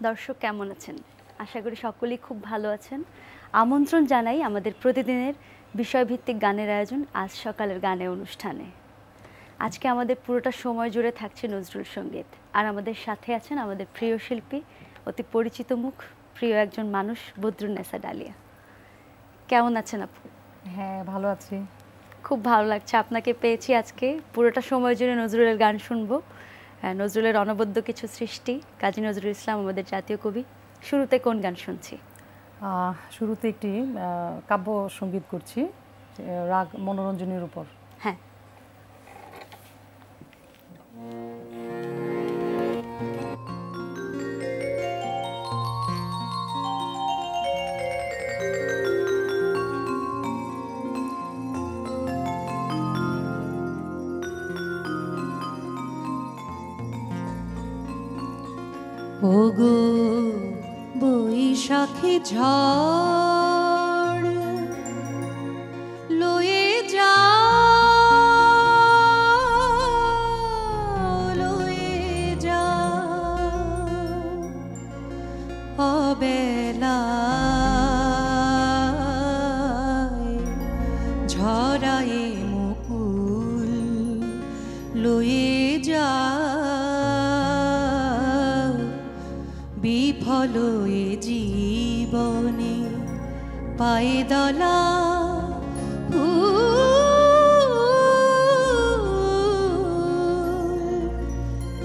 দর্শক কেমন আছেন? আশা করি সকলেই খুব ভালো আছেন। আমন্ত্রণ জানাই আমাদের প্রতিদিনের বিষয়ভিত্তিক গানের আয়োজন আজ সকালের গানে অনুষ্ঠানে। আজকে আমাদের পুরোটা সময় জুড়ে থাকছে নজরুল সঙ্গীত। আর আমাদের সাথে আছেন আমাদের প্রিয় শিল্পী, অতি পরিচিত মুখ, প্রিয় একজন মানুষ বদরুন্নেসা ডালিয়া। কেমন আছেন আপু? হ্যাঁ, ভালো আছি। খুব ভালো লাগছে আপনাকে পেয়েছি আজকে। পুরোটা সময় জুড়ে নজরুলের গান শুনবো। নজরুলের অনবদ্য কিছু সৃষ্টি, কাজী নজরুল ইসলাম আমাদের জাতীয় কবি। শুরুতে কোন গান শুনছি? শুরুতে একটি কাব্য সঙ্গীত করছি, রাগ মনোরঞ্জনের উপর। হ্যাঁ। ওগো বৈশাখী ঝড় লয়ে যাও অবেলায় ঝরায়ে মুকুল লয়ে বিফল এ জীবনে পায়ে দলা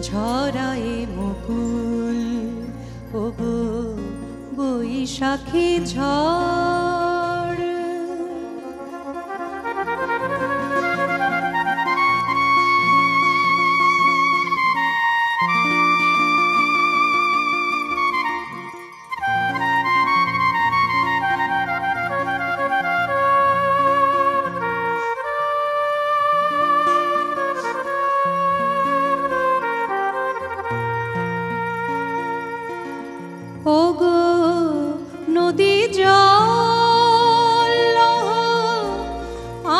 ঝরায়ে মুকুল ওগো বৈশাখী ঝড়। ওগো নদী জল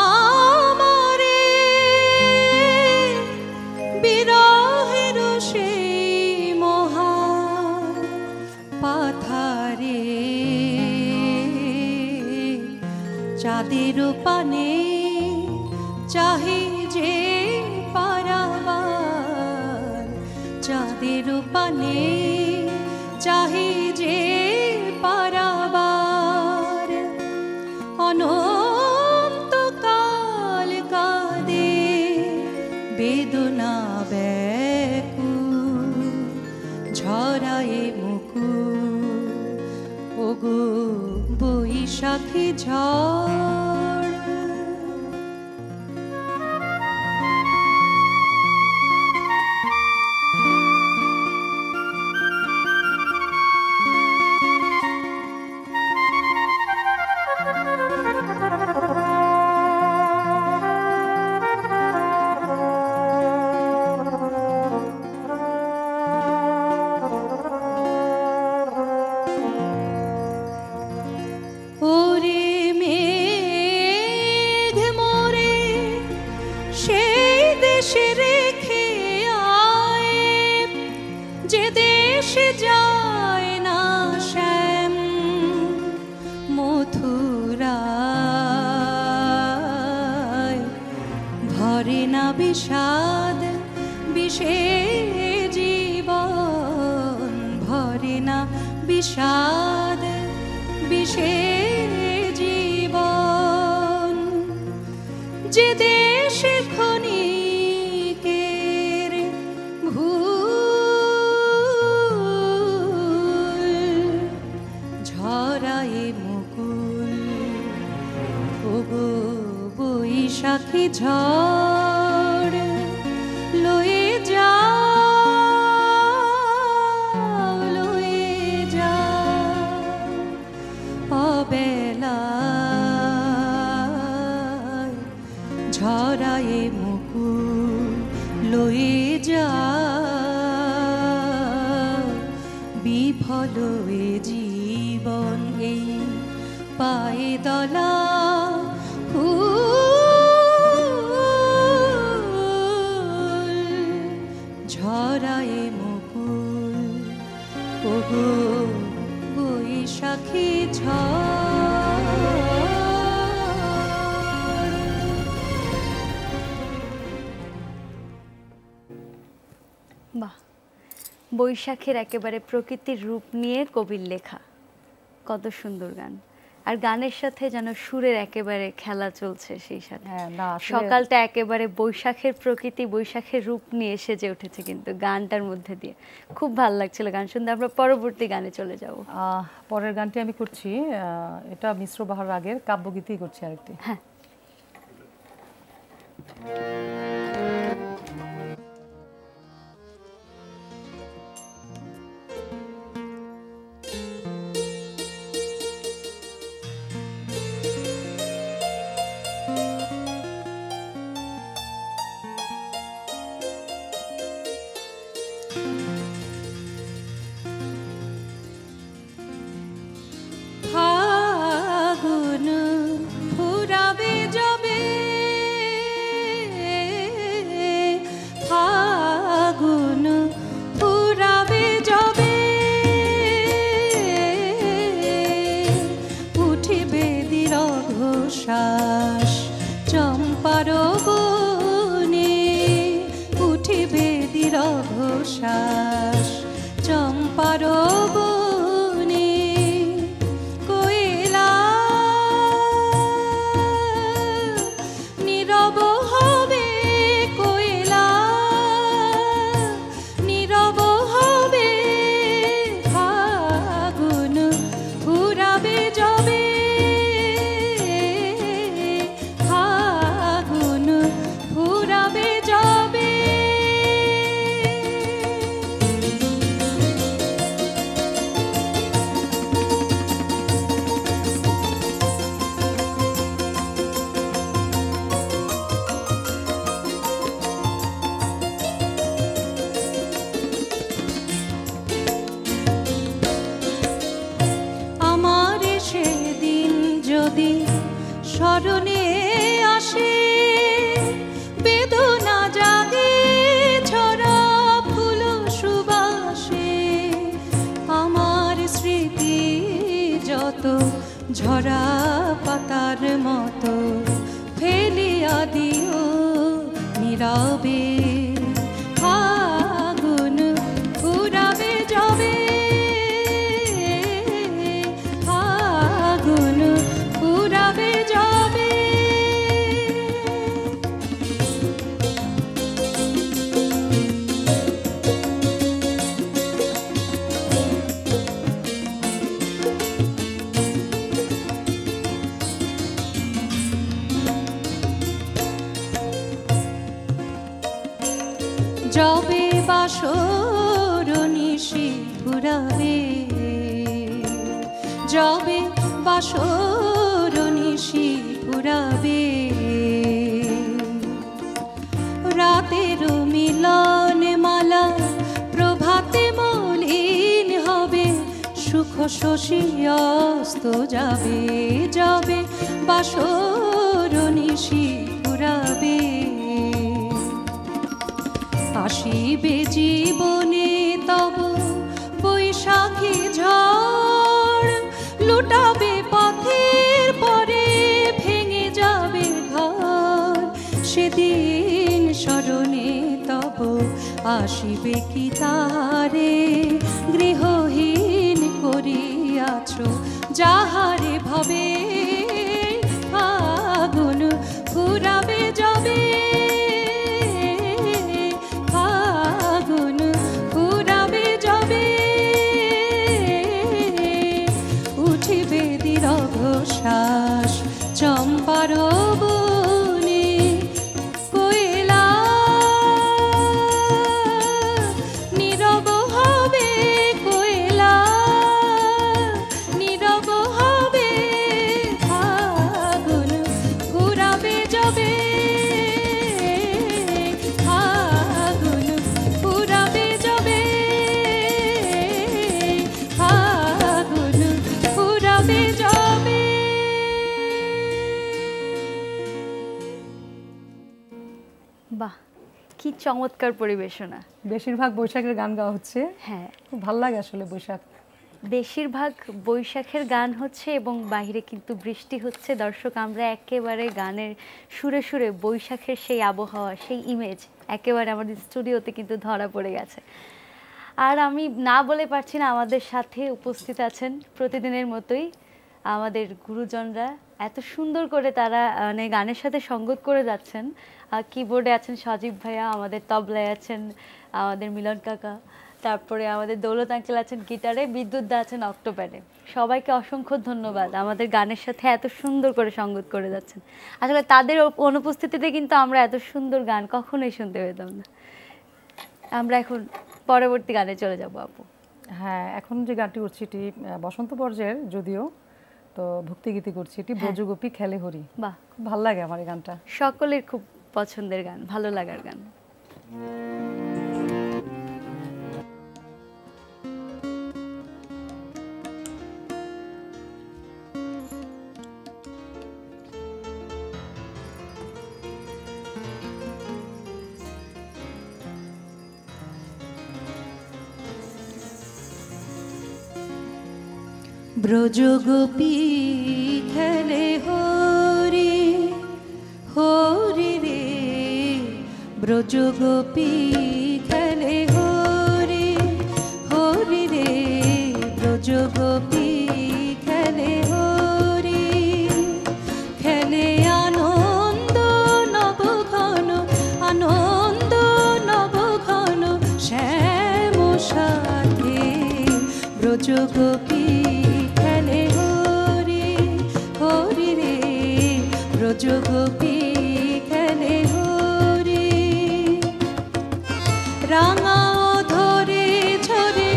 আমারে বিরহের সেই মহা পাথারে চাঁদের পানে চাহে যে পারাবার, চাঁদের পানে চাহে যে পারাবার, অনন্তকাল কাঁদে বেদনা ব্যাকুল ঝরায়ে মুকুল ওগো বৈশাখী ঝড়। বিষাদ বিষে জীবন ভরে না, বিষাদ বিষে জীবন, যে দেশ ক্ষণিকের ভুল ঝরায়ে মুকুল ওগো বৈশাখী ঝড় লয়ে যাও অবেলায় ঝরায়ে মুকুল লয়ে যাও বিফল এ জীবন এই পায়ে দলা ঝরায়ে মুকুল ওগো পাখি ঝড়। বাহ, বৈশাখের একেবারে প্রকৃতির রূপ নিয়ে কবির লেখা, কত সুন্দর গান। আর গানের সাথে যেন সুরের একেবারে খেলা চলছে সেই সাথে। হ্যাঁ, না আসলে সকালটা একেবারে বৈশাখের প্রকৃতি, বৈশাখের রূপ নিয়ে সেজে উঠেছে কিন্তু গানটার মধ্যে দিয়ে। খুব ভালো লাগছিল গান শুনতে। আমরা পরবর্তী গানে চলে যাব। পরের গানটি আমি করছি, এটা মিশ্র বাহার রাগের কাব্যগীতি করছি আরেকটি। হ্যাঁ, ফাগুন ফুরাবে যবে, ফাগুন ফুরাবে যবে, উঠিবে দীর্ঘ শ্বাস চম্পার বনে, উঠিবে দীর্ঘ শ্বাস চম্পার বনে। কোয়েলা নীরব হবে, কোয়েলা নীরব হবে, ফাগুন ফুরাবে যবে, ফাগুন ফুরাবে যবে। আমার সেদিন যদি স্মরণে আসে, বেদনা জাগে ঝরা ফুল সুবাসে, আমার স্মৃতি যত ঝরা পাতার মতো ফেলিয়া দিও নীরবে, ফাগুন ফুরাবে যবে, ফাগুন ফুরাবে যবে। যবে বাসর নিশি ফুরাবে, যবে বাসর নিশি ফুরাবে, রাতের মিলন মালা প্রভাতে মলিন হবে, সুখ শশী অস্ত যাবে, যবে বাসর নিশি ফুরাবে। আসিবে জীবনে তব বৈশাখী ঝড়, লুটাবে পথের পরে ভেঙে যাবে ঘর, সেদিন স্মরণে তব আসিবে কি তারে, গৃহহীন করিয়াছ যাহারে ভবে, ফাগুন ফুরাবে যবে, ফাগুন ফুরাবে যবে, উঠিবে দীর্ঘ শ্বাস চম্পার বনে। কোয়েলা নীরব হবে, কোয়েলা নীরব হবে, ফাগুন ফুরাবে যবে, ফাগুন ফুরাবে যবে, ফাগুন ফুরাবে যবে। বাহ, কি চমৎকার পরিবেশনা। বেশিরভাগ বৈশাখের গান গাওয়া হচ্ছে, হ্যাঁ, খুব ভালো লাগে আসলে বৈশাখ। বেশিরভাগ বৈশাখের গান হচ্ছে এবং বাইরে কিন্তু বৃষ্টি হচ্ছে। দর্শক, আমরা একেবারে গানের সুরে সুরে বৈশাখের সেই আবহাওয়া, সেই ইমেজ একেবারে আমাদের স্টুডিওতে কিন্তু ধরা পড়ে গেছে। আর আমি না বলে পারছি না, আমাদের সাথে উপস্থিত আছেন প্রতিদিনের মতোই আমাদের গুরুজনরা। এত সুন্দর করে তারা মানে গানের সাথে সঙ্গত করে যাচ্ছেন। কিবোর্ডে আছেন সজীব ভাইয়া, আমাদের তবলায় আছেন আমাদের মিলন কাকা, তারপরে আমাদের দৌলত আঙ্কেল আছেন গিটারে, বিদ্যুৎ দা আছেন অক্টোপ্যাডে। সবাইকে অসংখ্য ধন্যবাদ, আমাদের গানের সাথে এত সুন্দর করে সঙ্গত করে যাচ্ছেন। আসলে তাদের অনুপস্থিতিতে কিন্তু আমরা এত সুন্দর গান কখনোই শুনতে পেতাম না। আমরা এখন পরবর্তী গানে চলে যাব আপু। হ্যাঁ, এখন যে গানটি করছি এটি বসন্ত পর্যায়ের, যদিও তো ভক্তিগীতি করছি, এটি ব্রজগোপী খেলে হরি। বাহ, খুব ভালো লাগে আমার এই গানটা। সকলের খুব পছন্দের গান, ভালো লাগার গান। ব্রজগোপী খেলে হরি হরি রে, ব্রজগোপী খেলে হরি হরি রে, ব্রজগোপী খেলে হরি, খেলে আনন্দ নবঘন, আনন্দ নবঘন শ্যাম সাথে, ব্রজগোপী ব্রজগোপী খেলে হরি। রাঙা ধরে ঝরে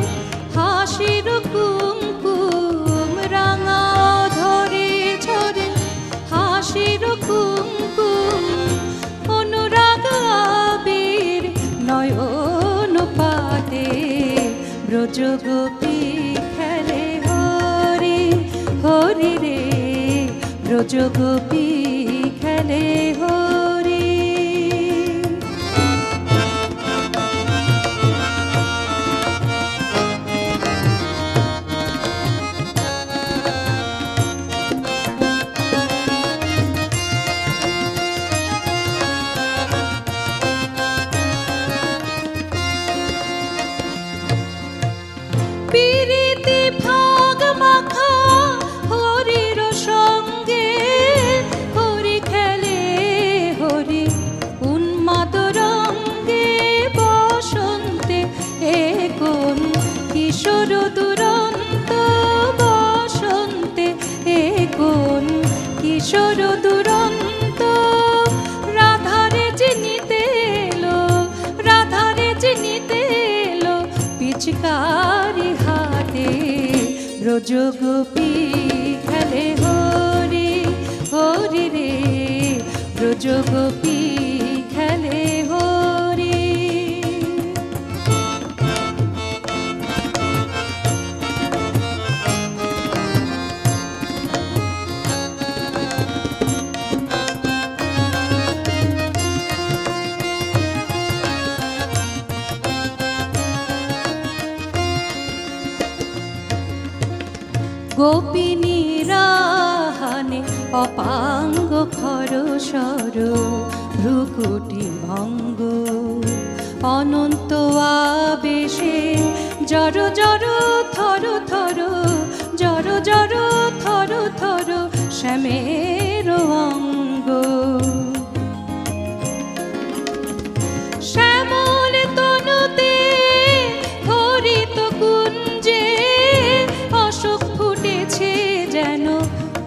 হাসির কুমকুম, রাঙা ধরে ঝরে হাসির কুমকুম, অনুরাগ আবির নয়ন পাতে, ব্রজগোপী খেলে হরি হরি রে, ব্রজগোপী খেলে হরি। পিরিতি ভাগ মাখা হরির সঙ্গে, হরি খেলে হরি উন্মাদ রঙ্গে, বসন্তে কোন কিশোর দুরন্ত, বসন্তে কোন কিশোর দুরন্ত, রাধারে চিনিতে এলো, রাধারে চিনিতে এলো পিচকারি হাতে, ব্রজগোপী খেলে হরি হরি রে, ব্রজগোপী খেলে হরি। গোপিনী রাহানে অপাঙ্গ খরসর, ভ্রুকুটি ভঙ্গ অনন্ত আবেশে, জর জর থর থর, জর জর থর থর শ্যামের অঙ্গ, শ্যামল তনুতে হরিত কুঞ্জে, অশোক ফুটেছে যেন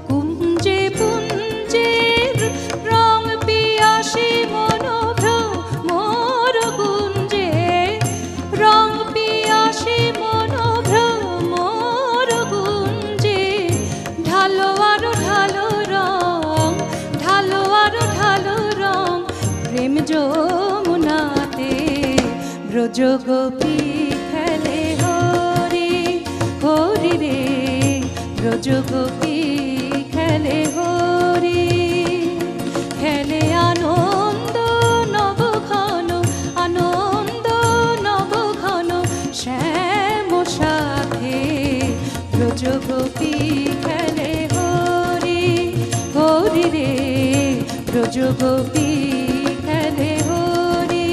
কুঞ্জে পুঞ্জে, রং পিয়াসী মনোভ্রমর গুঞ্জে, রং পিয়াসী মনোভ্রমর গুঞ্জে, ঢালো আরো ঢালো রং, ঢালো আরো ঢালো রং প্রেম যমুনাতে, ব্রজগোপী খেলে হরি হরি রে, ব্রজগোপী খেলে হরি, খেলে আনন্দ নবঘন, আনন্দ নবঘন শ্যাম সাথে, হরি রে ব্রজগোপী খেলে হরি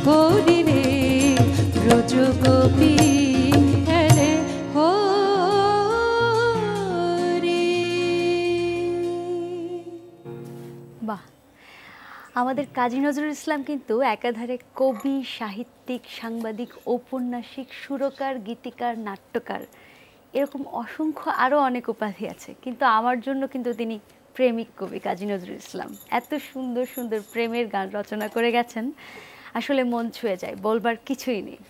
হরি রে ব্রজগোপী খেলে হরি। বাহ, আমাদের কাজী নজরুল ইসলাম কিন্তু একাধারে কবি, সাহিত্যিক, সাংবাদিক, ঔপন্যাসিক, সুরকার, গীতিকার, নাট্যকার, এরকম অসংখ্য আরও অনেক উপাধি আছে, কিন্তু আমার জন্য কিন্তু তিনি প্রেমিক কবি কাজী নজরুল ইসলাম। এত সুন্দর সুন্দর প্রেমের গান রচনা করে গেছেন, আসলে মন ছুঁয়ে যায়, বলবার কিছুই নেই।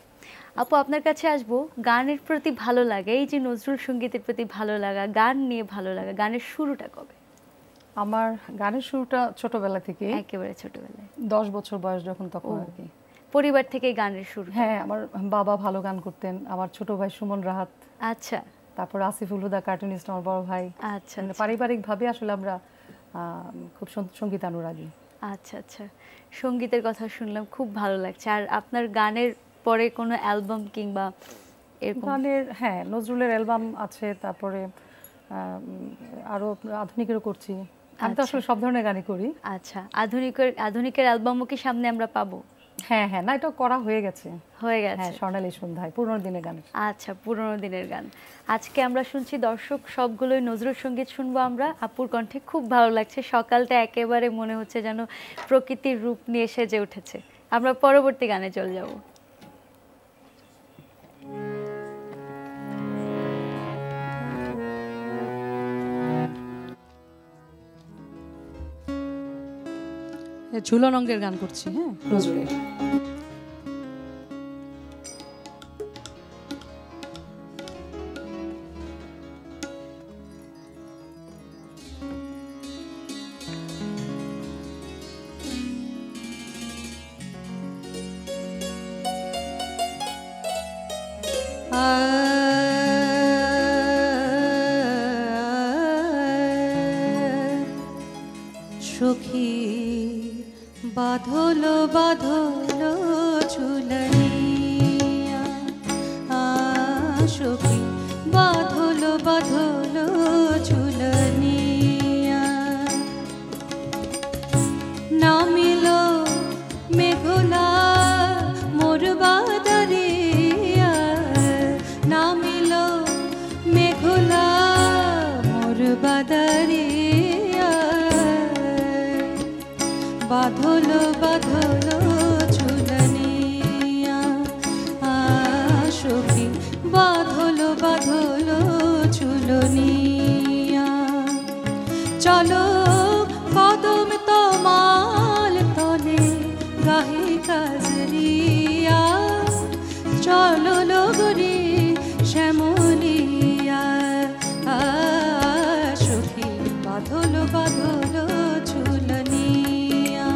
আপু, আপনার কাছে আসবো, গানের প্রতি ভালো লাগে, এই যে নজরুল সঙ্গীতের প্রতি ভালো লাগা, গান নিয়ে ভালো লাগা, গানের শুরুটা কবে? আমার গানের শুরুটা ছোটবেলা থেকে, একেবারে ছোটবেলায়, 10 বছর বয়স যখন, তখন আর কি। পরিবার থেকে গানের শুরু? হ্যাঁ, আমার বাবা ভালো গান করতেন, আমার ছোট ভাই সুমন রাহাত, আচ্ছা, তারপর আসিফুল হুদা কার্টুনিস্ট আমার বড় ভাই। আচ্ছা, মানে পারিবারিকভাবে আসলে আমরা খুব সঙ্গীত অনুরাগী। আচ্ছা আচ্ছা, সঙ্গীতের কথা শুনলাম, খুব ভালো লাগছে। আর আপনার গানের পরে কোনো অ্যালবাম কিংবা এরকম? গানের, হ্যাঁ, নজরুলের অ্যালবাম আছে, তারপরে আরো আধুনিকেরও করছি। আমি তো আসলে সব ধরনের গানই করি। আচ্ছা, আধুনিকের অ্যালবামও কি সামনে আমরা পাবো? হ্যাঁ হ্যাঁ, না, এটা করা হয়ে গেছে। হ্যাঁ, স্বর্ণালী সন্ধ্যায় পুরোনো দিনের গান। আচ্ছা, পুরোনো দিনের গান। আজকে আমরা শুনছি, দর্শক সবগুলোই নজরুল সঙ্গীত শুনবো আমরা। আপুর কণ্ঠে খুব ভালো লাগছে, সকালটা একেবারে মনে হচ্ছে যেন প্রকৃতির রূপ নিয়ে সেজে উঠেছে। আমরা পরবর্তী গানে চলে যাব। ঝুলন অঙ্গের গান করছি, হ্যাঁ, নজরুলের। সখী বাঁধলো বাঁধলো ঝুলনিয়া, সখী বাঁধলো বাঁধলো ঝুলনিয়া, নামিল মেঘলা মোর বাদারিয়া, নামিল মেঘলা মোর বাদারিয়া, বাঁধলো বাঁধলো ঝুলনিয়া, সখী বাঁধলো বাঁধলো ঝুলনিয়া। চলো কদম তমাল তলে গাহে কাজরিয়া, চলো লগরি শ্যামলিয়া, সখী বাঁধলো বাঁধলো ঝুলনিয়া,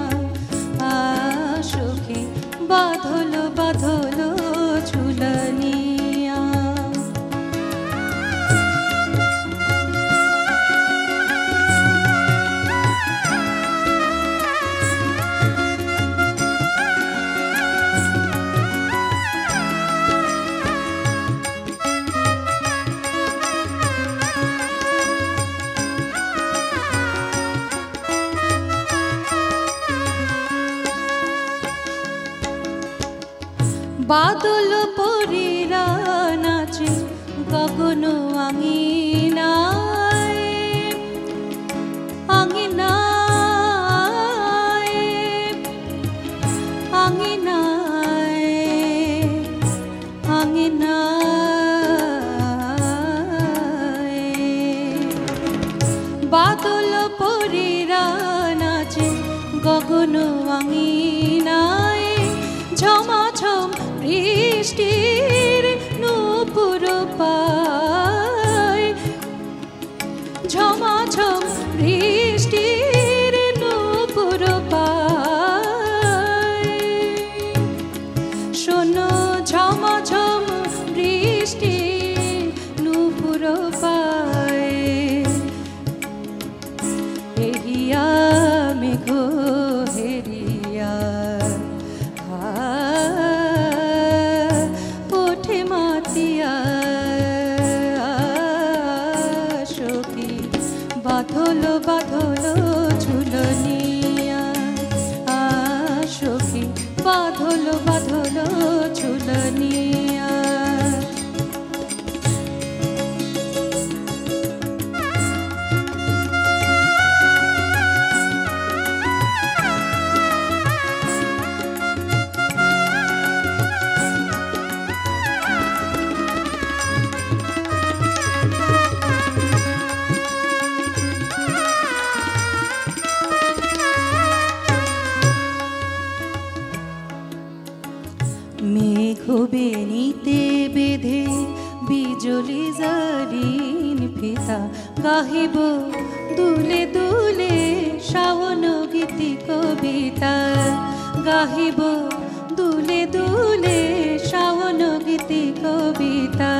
সখী বাঁধলো বাঁধলো ঝুলনিয়া। বাদল পরীরা নাচে গগন আঙিনায়, আঙিনায়, আঙিনায়, আঙিনায়, বাদল পরীরা নাচে গগন আঙিনায়, ঝমাঝম বৃষ্টির নূপুর পায়, ঝমাঝম বৃষ্টির নূপুর পায়, শোনো ঝমাঝম বৃষ্টি নূপুর পায়, এহিয়া মেঘ হেরিয়া, ওঠে মাতিয়া, সখী বাঁধো বাঁধলো বাঁধলো ঝুলনিয়া সখী বাঁধলো বাঁধলো ঝুলনিয়া বেনিতে বেঁধে বিজলি জারিন ফিতা গাহিব দুলে দুলে শ্রাবণ গীতি কবিতা গাহিব দুলে দুলে শ্রাবণ গীতি কবিতা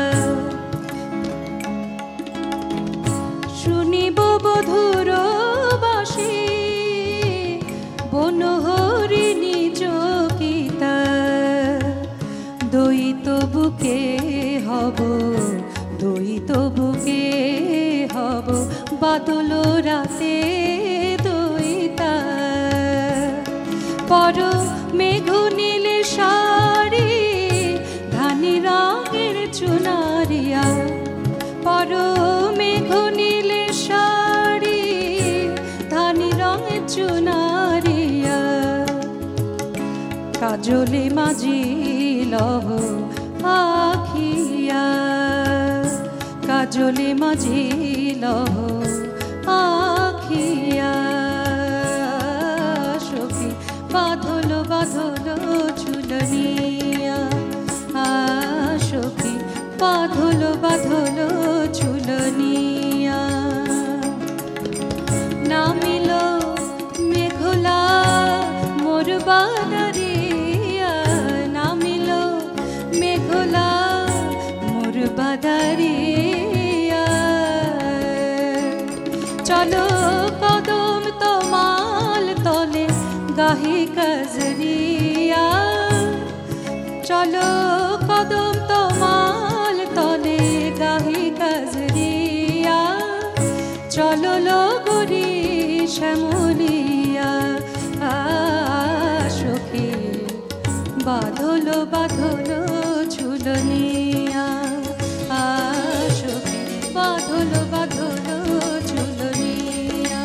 শুনিব বধুর বাসি বনহরিণী চকিতা দইত বুকে হব দইত বুকে হব বাদল রাতে দইতা পর মেঘ নীলে শাড়ি ধানি রঙের চুনারিয়া পর মেঘ নীলে শাড়ি ধানি রঙের চুনারিয়া কাজলে মাঝি লহ আখিয়া কাজলে মাঝি লহ আখিয়া সখী বাঁধলো বাঁধলো ঝুলনিয়া সখী বাঁধলো বাঁধলো ঝুলনিয়া নামিল মেঘলা মোর বাদারিয়া নামিল মেঘলা মোর বাদারিয়া চলো কদম তমাল তলে গাহি কাজরিয়া চলো কদম তমাল তলে গাহি কাজরিয়া চলো লগরি শ্যামলিয়া সখী বাঁধলো বাঁধলো ঝুলনিয়া সখী বাঁধলো বাঁধলো ঝুলনিয়া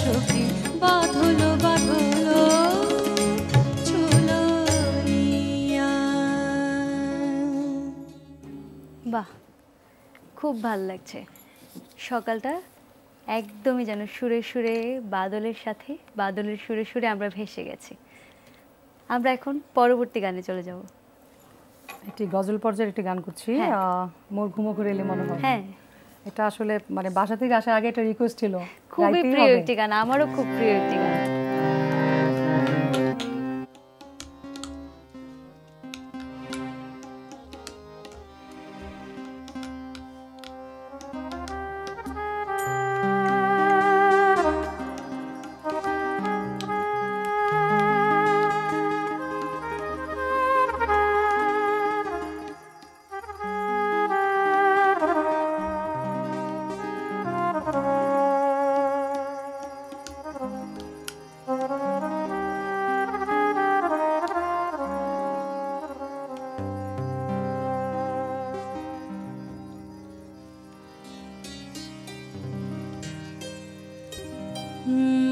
সখী বাঁধলো বাঁধলো ঝুলনিয়া। বাহ, খুব ভালো লাগছে। সকালটা একদমই যেন সুরে সুরে বাদলের সাথে বাদলের সুরে সুরে আমরা ভেসে গেছি। আমরা এখন পরবর্তী গানে চলে যাব। একটি গজল পর্যায়ের একটি গান করছি, মোর ঘুমো ঘুরে এলে মনে হয়। হ্যাঁ, এটা আসলে মানে বাসা থেকে আসার আগে একটা রিকোয়েস্ট ছিল, খুবই প্রিয় একটি গান, আমারও খুব প্রিয় একটি গান।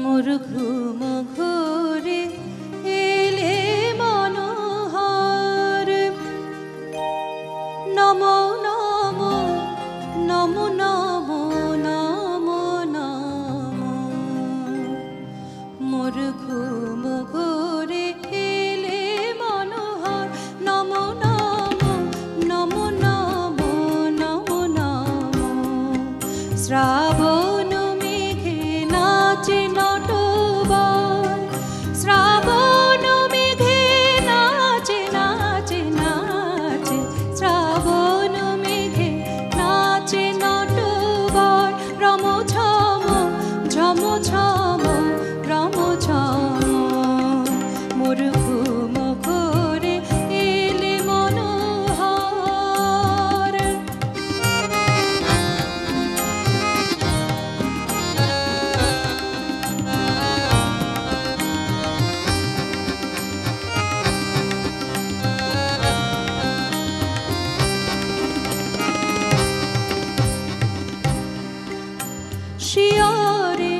মোর ঘুম ঘুরে এলে মনোহর নমো নমো নমো নমো নমো নমো মোর ঘুম ঘুরে এলে মনোহর নমো নমো নমো নমো নমো নমো শ্রাবণ নটবর শিয়রে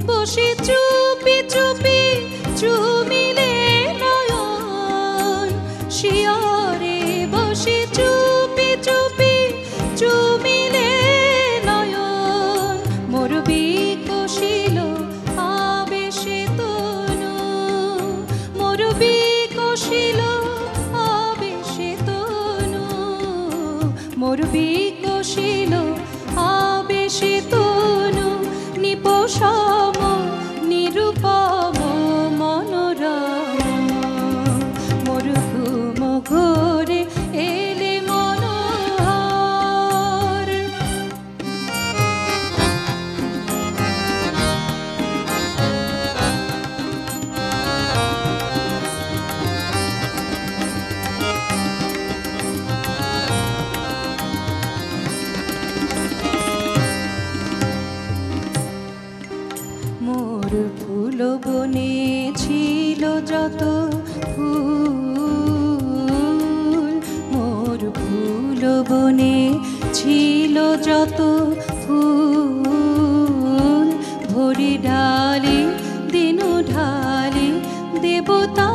বসে চুপি চুপি চুমিলে নয়ন শিয়রে বসে চুপি চুপি চুমিলে নয়ন মোর বিকশিল আবেশে তনু মোর বিকশিল আবেশে তনু মোর বিকশিল আবেশে তনু নিপসম নিরূপম মনোরম মোর ঘুম ঘোরে এলে মনোহর মোর ফুল বনে ছিল যত ফুল মোর ফুল বনে ছিল যত ফুল ভরি ঢালি দিন ঢালি দেবতা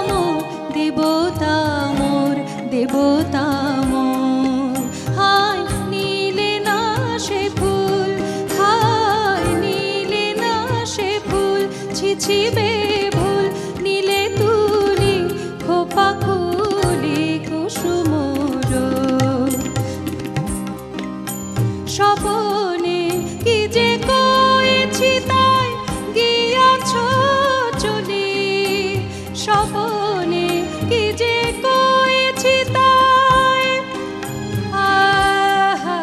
মোর দেবতা মোর দেবতা মোর হায় নীলে না সে ফুল হায় নীলে না সে ফুল ছিছিবে ভুল নীলে তুলি খোপা খুলি কুসুমর স্বপনে কি যে কয়েছি তাই গিয়াছ চলি স্বপনে কি যে কয়েছি তাই আহা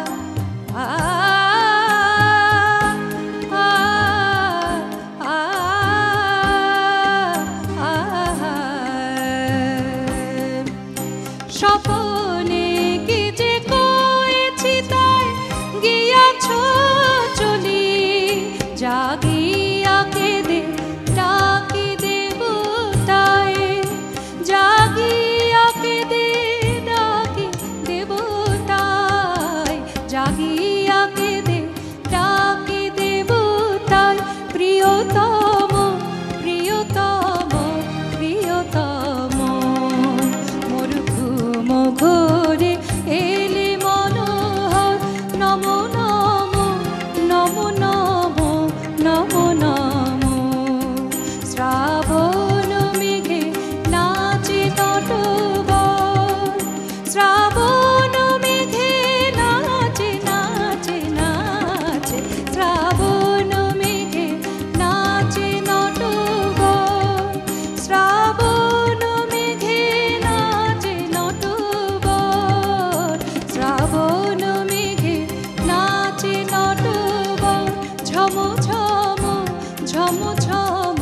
স্বপনে কি যে কয়েছি তাই গিয়াছ চলি জাগিয়া কেঁদে ডাকি দেব তাই জাগিয়া কেঁদে ডাকি দেব তাই জাগিয়া কেঁদে ডাকি দেব তাই প্রিয়তম প্রিয়তম প্রিয়তম মোর ঘুম ঘোরে এলে মনোহর নম নম নম নম নম নম শ্রাবণ মেঘে নাচে নটবর শ্রাবণ মেঘে নাচে নাচে নাচে শ্রাবণ মেঘে নাচে নটবর শ্রাবণ মেঘে নাচে নটবর শ্রাবণ মেঘে নাচে নটবর ঝম ঝম ঝম ঝম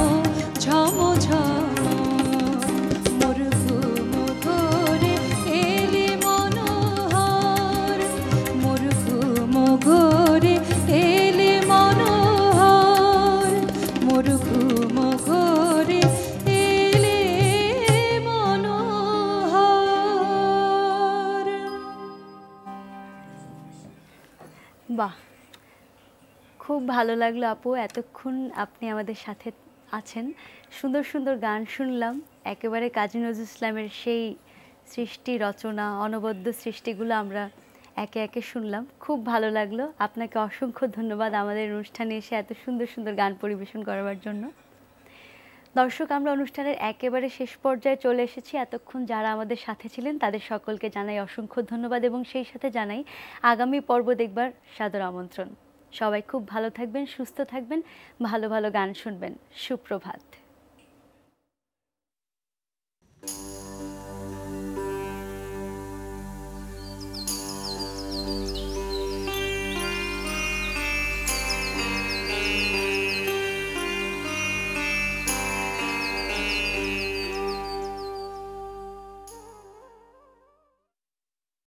ঝম ঝম মোর ঘুম ঘোরে এলে মনোহর মোর ঘুম ঘোরে এলে মনোহর মোর ঘুম ঘোরে এলে মনোহর বাহ, খুব ভালো লাগলো আপু, এতক্ষণ আপনি আমাদের সাথে আছেন, সুন্দর সুন্দর গান শুনলাম, একেবারে কাজী নজরুল ইসলামের সেই সৃষ্টি রচনা অনবদ্য সৃষ্টিগুলো আমরা একে একে শুনলাম, খুব ভালো লাগলো। আপনাকে অসংখ্য ধন্যবাদ আমাদের অনুষ্ঠানে এসে এত সুন্দর সুন্দর গান পরিবেশন করবার জন্য। দর্শক, আমরা অনুষ্ঠানের একেবারে শেষ পর্যায়ে চলে এসেছি। এতক্ষণ যারা আমাদের সাথে ছিলেন তাদের সকলকে জানাই অসংখ্য ধন্যবাদ এবং সেই সাথে জানাই আগামী পর্ব দেখবার সাদর আমন্ত্রণ। সবাই খুব ভালো থাকবেন, সুস্থ থাকবেন, ভালো ভালো গান শুনবেন। সুপ্রভাত।